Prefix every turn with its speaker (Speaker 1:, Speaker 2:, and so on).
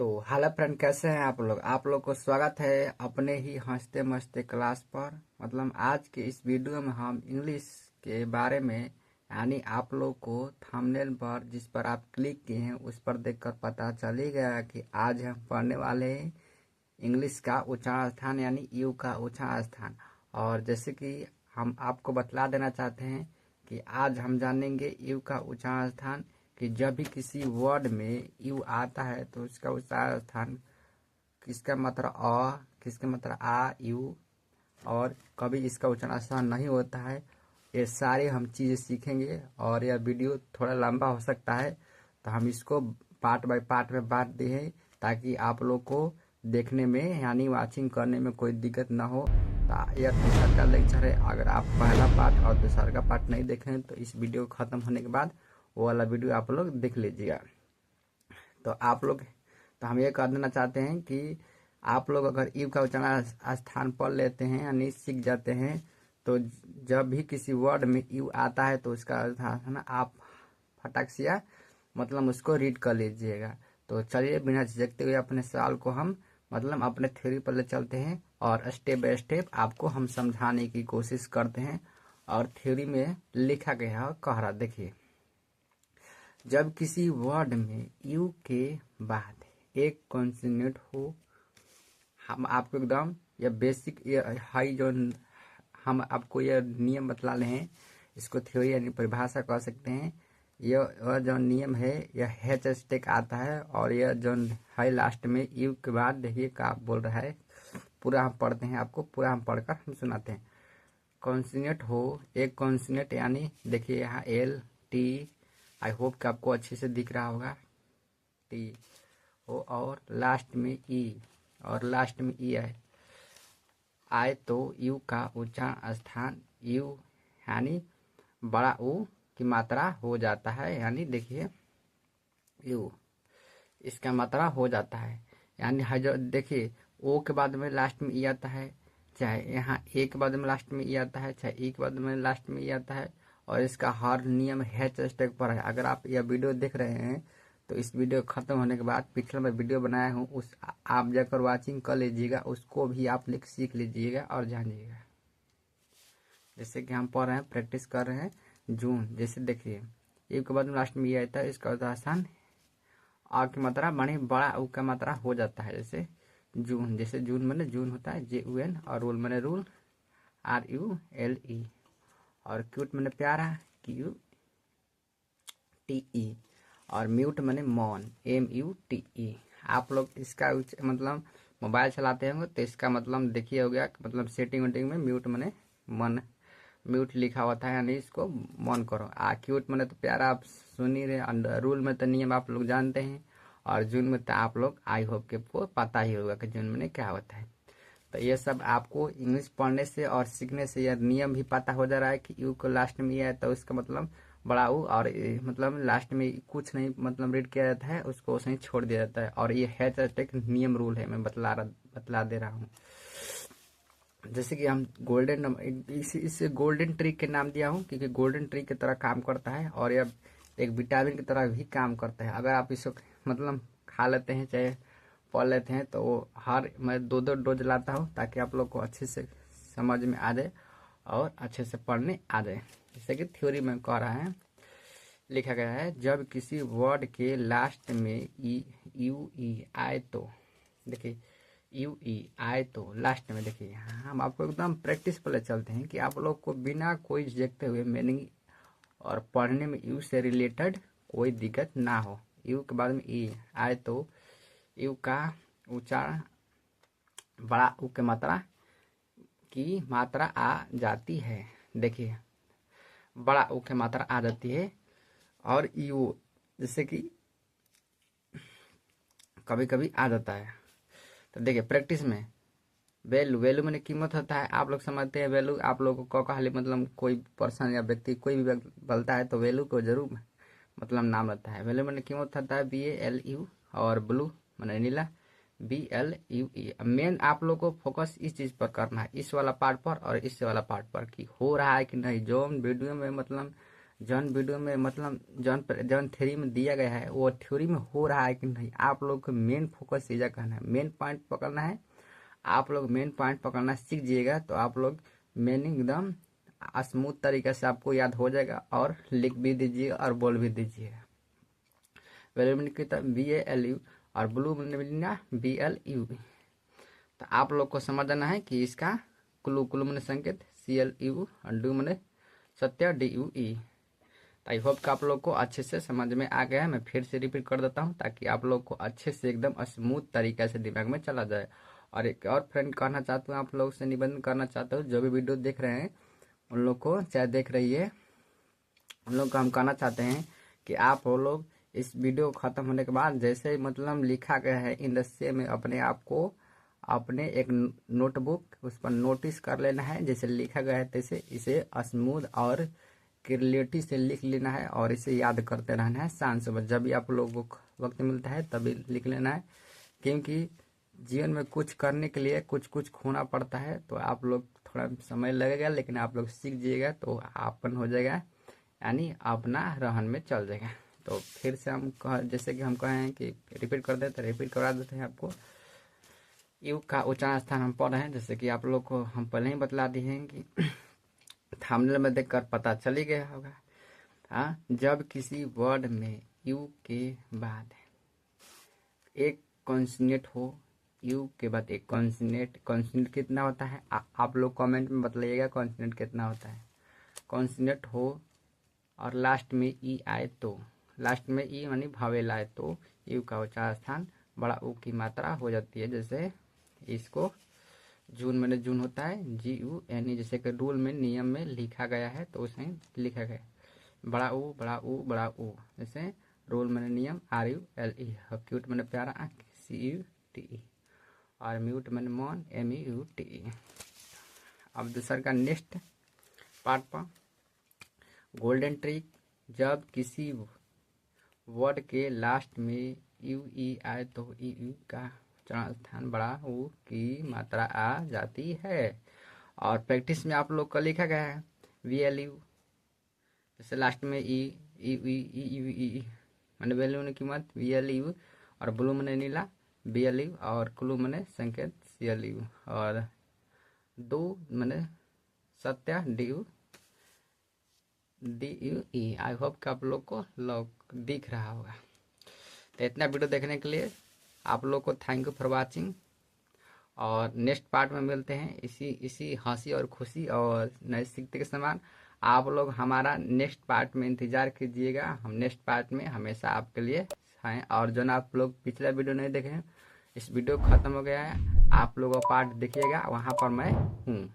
Speaker 1: तो hello friend, कैसे हैं आप लोग को स्वागत है अपने ही हंसते मस्ते क्लास पर। आज के इस वीडियो में हम इंग्लिश के बारे में यानी आप लोग को थंबनेल पर जिस पर आप क्लिक किए हैं उस पर देखकर पता चल ही गया कि आज हम पढ़ने वाले हैं इंग्लिश का उच्चारण स्थान यानी यू का उच्चारण स्थान। और जैसे कि हम आपको बतला देना चाहते हैं कि आज हम जानेंगे यू का उच्चारण स्थान कि जब भी किसी वर्ड में यू आता है तो उसका उच्चारण स्थान किसका मात्रा अ, किसका मात्रा आ, यू, और कभी इसका उच्चारण स्थान नहीं होता है। ये सारे हम चीज़ें सीखेंगे और यह वीडियो थोड़ा लंबा हो सकता है, तो हम इसको पार्ट बाय पार्ट में बांट दिए हैं ताकि आप लोग को देखने में यानी वाचिंग करने में कोई दिक्कत ना हो। तो यह तीसरा का लेक्चर है। अगर आप पहला पार्ट और दूसरा का पार्ट नहीं देखें तो इस वीडियो खत्म होने के बाद वो वाला वीडियो आप लोग देख लीजिएगा। तो हम ये कह देना चाहते हैं कि आप लोग अगर यू का उच्चारण स्थान पढ़ लेते हैं यानी सीख जाते हैं तो जब भी किसी वर्ड में यू आता है तो उसका है ना आप फटाक से उसको रीड कर लीजिएगा। तो चलिए बिना झिझकते हुए अपने सवाल को हम अपने थ्योरी पर ले चलते हैं और स्टेप बाय स्टेप आपको हम समझाने की कोशिश करते हैं। और थ्योरी में लिखा गया कह रहा, देखिए, जब किसी वर्ड में यू के बाद एक कॉन्सोनेंट हो, हम आपको एकदम यह बेसिक हाई जो हम आपको यह नियम बतला रहे हैं, इसको थ्योरी यानी परिभाषा कह सकते हैं। यह जो नियम है यह हैच स्टेक आता है और यह जो है लास्ट में यू के बाद देखिए क्या बोल रहा है। पूरा हम पढ़ते हैं, आपको पूरा हम पढ़कर हम सुनाते हैं। कॉन्सोनेंट हो, एक कॉन्सोनेंट यानी देखिए यहाँ एल टी, आई होप कि आपको अच्छे से दिख रहा होगा, टी हो और लास्ट में ई, और लास्ट में ई आए तो यू का उच्चारण स्थान यू यानी बड़ा ऊ की मात्रा हो जाता है। यानी देखिए यू इसका मात्रा हो जाता है, यानी जो देखिए ओ के बाद में लास्ट में ई आता है, चाहे यहाँ ए के बाद में लास्ट में ई आता है, चाहे ई के बाद में लास्ट में ई आता है। और इसका हर नियम हैच स्टेक पर है। अगर आप यह वीडियो देख रहे हैं तो इस वीडियो खत्म होने के बाद पिछला मैं वीडियो बनाया हूँ उस आप जाकर वाचिंग कर लीजिएगा, उसको भी आप सीख लीजिएगा और जानिएगा। जैसे कि हम पढ़ रहे हैं, प्रैक्टिस कर रहे हैं। जून, जैसे देखिए यू के बाद में लास्ट में ये आता है, इसका उदाहरण आ की मात्रा माने बड़ा ऊ का मात्रा हो जाता है। जैसे जून, जैसे जून मैंने जून होता है JUN, और रूल मैंने रूल RULE, और क्यूट मैंने प्यारा QUTE, और म्यूट मैंने मौन MUTE। आप लोग इसका मोबाइल चलाते होंगे तो इसका देखिए हो गया, सेटिंग वेटिंग में म्यूट मैंने मन म्यूट लिखा हुआ था, यानी इसको मौन करो। क्यूट मैंने तो प्यारा आप सुन ही रहे। रूल में तो नियम आप लोग जानते हैं, और जून में तो आप लोग आई होप के को पता ही होगा कि जून में क्या होता है। तो ये सब आपको इंग्लिश पढ़ने से और सीखने से यह नियम भी पता हो जा रहा है कि यू को लास्ट में ये है तो उसका बड़ा ऊ, और लास्ट में कुछ नहीं रीड किया जाता है, उसको उसने छोड़ दिया जाता है। और ये हैच स्टेक नियम रूल है, मैं बतला दे रहा हूँ। जैसे कि हम गोल्डन इसे गोल्डन ट्री के नाम दिया हूँ क्योंकि गोल्डन ट्री की तरह काम करता है और यह एक विटामिन की तरह भी काम करता है। अगर आप इसको खा लेते हैं चाहे पढ़ लेते हैं तो मैं 2-2 डोज लाता हूँ ताकि आप लोग को अच्छे से समझ में आ जाए और अच्छे से पढ़ने आ जाए। जैसे कि थ्योरी में कह रहा है, लिखा गया है, जब किसी वर्ड के लास्ट में यू ई आए तो देखिए UE आए तो लास्ट में देखिए हम आपको एकदम प्रैक्टिस पर ले चलते हैं कि आप लोग को बिना कोई झिझकते हुए मीनिंग और पढ़ने में यू से रिलेटेड कोई दिक्कत ना हो। यू के बाद में ई आए तो यू का उच्चारण बड़ा ऊ की मात्रा आ जाती है। देखिए बड़ा ऊ की मात्रा आ जाती है और यू जैसे कि कभी कभी आ जाता है। तो देखिए प्रैक्टिस में वैल्यू मैंने कीमत होता है, आप लोग समझते हैं। वैल्यू आप लोग को खाली कोई पर्सन या व्यक्ति कोई भी बोलता है तो वैल्यू को जरूर नाम रहता है। वैल्यू मैंने कीमत होता है BALU, और ब्लू मैंने नीला BLUE। मेन आप लोग को फोकस इस चीज पर करना है, इस वाला पार्ट पर और इस वाला पार्ट पर कि हो रहा है कि नहीं। जो वीडियो में जौन वीडियो में मतलब जौन थ्योरी में दिया गया है वो थ्योरी में हो रहा है कि नहीं, आप लोग को मेन फोकस यही करना है, मेन पॉइंट पकड़ना है। आप लोग मेन पॉइंट पकड़ना सीख जाइएगा तो आप लोग मीनिंग एकदम स्मूथ तरीके से आपको याद हो जाएगा, और लिख भी दीजिएगा और बोल भी दीजिएगा। वेलुमिन की BALU और ब्लू मिलना BLU। तो आप लोग को समझना है कि इसका क्लू मैंने संकेत CLU और डू मैंने सत्य DUE। तो आई होप कि आप लोग को अच्छे से समझ में आ गया है। मैं फिर से रिपीट कर देता हूँ ताकि आप लोग को अच्छे से एकदम स्मूथ तरीके से दिमाग में चला जाए। और एक और फ्रेंड कहना चाहता हूँ, आप लोग से निवेदन करना चाहता हूँ, जो भी वीडियो देख रहे हैं उन लोग को, चाहे देख रही है उन लोग को हम कहना चाहते हैं कि आप वो लोग इस वीडियो खत्म होने के बाद जैसे मतलब लिखा गया है इन दस्से में अपने आप को अपने एक नोटबुक उस पर नोटिस कर लेना है, जैसे लिखा गया है तैसे इसे स्मूथ और क्लियरिटी से लिख लेना है और इसे याद करते रहना है शाम सुबह। जब भी आप लोगों को वक्त मिलता है तभी लिख लेना है, क्योंकि जीवन में कुछ करने के लिए कुछ कुछ खोना पड़ता है। तो आप लोग थोड़ा समय लगेगा लेकिन आप लोग सीख जाइएगा तो आपन हो जाएगा, यानी अपना रहन में चल जाएगा। तो फिर से हम जैसे कि हम कहें कि रिपीट कर देते, रिपीट करा देते हैं आपको। यू का उच्चारण स्थान हम पढ़ रहे हैं, जैसे कि आप लोग को हम पहले ही बतला दिए हैं कि थंबनेल में देखकर पता चल ही गया होगा। हाँ, जब किसी वर्ड में यू के बाद एक कॉन्सोनेंट हो, यू के बाद एक कॉन्सोनेंट कितना होता है आप लोग कमेंट में बतलाइएगा कॉन्सोनेंट कितना होता है। कॉन्सोनेंट हो और लास्ट में ई आए तो, लास्ट में ई यानी भावेल आए तो यू का उच्चारण स्थान बड़ा ऊ की मात्रा हो जाती है। जैसे इसको जून मैंने जून होता है GUNE, जैसे कि रूल में नियम में लिखा गया है तो उसे लिखा गया बड़ा ऊ बड़ा ऊ बड़ा ऊ। जैसे रूल मैंने नियम RULE, क्यूट मैंने प्यारा CUTE, और म्यूट मैंने मौन MUTE। अब दूसरा का नेक्स्ट पार्ट पर गोल्डन ट्रिक, जब किसी वर्ड के लास्ट में UE आए तो EU का उच्चारण स्थान बड़ा ऊ की मात्रा आ जाती है। और प्रैक्टिस में आप लोग का लिखा गया है VLU, जैसे लास्ट में ई मैंने वैल्यू ने कीमत VLU, और ब्लू मैंने नीला BLU, और क्लू मैंने संकेत CLU, और दो मैंने सत्या DUE। आई होप कि आप लोग को दिख रहा होगा। तो इतना वीडियो देखने के लिए आप लोग को थैंक यू फॉर वाचिंग, और नेक्स्ट पार्ट में मिलते हैं इसी हंसी और खुशी और नए सीखते के समान। आप लोग हमारा नेक्स्ट पार्ट में इंतजार कीजिएगा, हम नेक्स्ट पार्ट में हमेशा आपके लिए हैं। और जो ना आप लोग पिछला वीडियो नहीं देखे हैं, इस वीडियो खत्म हो गया है, आप लोग पार्ट देखिएगा, वहाँ पर मैं हूँ।